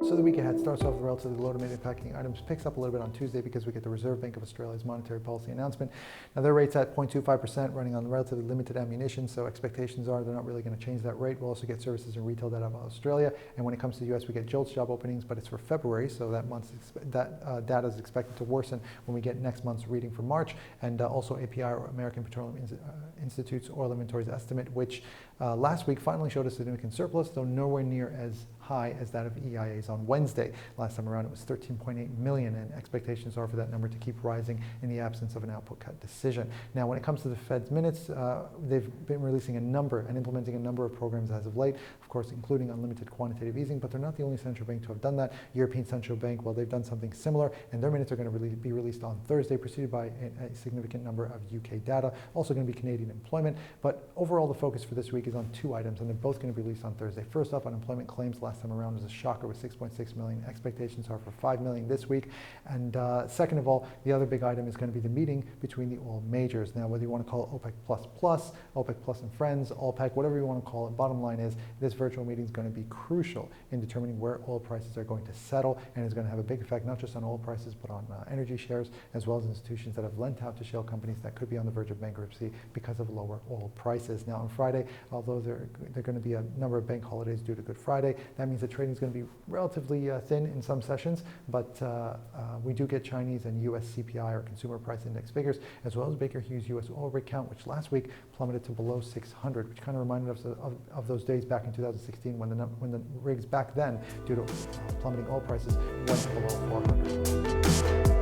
So the week ahead starts off with relatively low to mid-impacting items, picks up a little bit on Tuesday because we get the Reserve Bank of Australia's monetary policy announcement. Now their rate's at 0.25%, running on relatively limited ammunition, so expectations are they're not really going to change that rate. We'll also get services and retail data out of Australia, and when it comes to the US, we get JOLTS job openings, but it's for February, so that data is expected to worsen when we get next month's reading for March, and also API, or American Petroleum Institute's oil inventories estimate, which last week finally showed a significant surplus, though nowhere near as high as that of EIA's on Wednesday. Last time around it was 13.8 million, and expectations are for that number to keep rising in the absence of an output cut decision. Now when it comes to the Fed's minutes, they've been releasing and implementing a number of programs as of late, of course including unlimited quantitative easing, but they're not the only central bank to have done that. European Central Bank, well, they've done something similar, and their minutes are going to be released on Thursday, preceded by a significant number of UK data, also going to be Canadian employment. But overall the focus for this week is on two items, and they're both going to be released on Thursday. First up, unemployment claims last time around was a shocker with 6.6 million. Expectations are for 5 million this week. And second of all, the other big item is going to be the meeting between the oil majors. Now, whether you want to call it OPEC++, OPEC Plus and Friends, OPEC, whatever you want to call it, bottom line is this virtual meeting is going to be crucial in determining where oil prices are going to settle, and is going to have a big effect not just on oil prices but on energy shares, as well as institutions that have lent out to shale companies that could be on the verge of bankruptcy because of lower oil prices. Now on Friday, although there are going to be a number of bank holidays due to Good Friday, that means that trading is going to be relatively thin in some sessions, but we do get Chinese and US CPI, or consumer price index figures, as well as Baker Hughes US oil rig count, which last week plummeted to below 600, which kind of reminded us of those days back in 2016 when the rigs back then, due to plummeting oil prices, went below 400.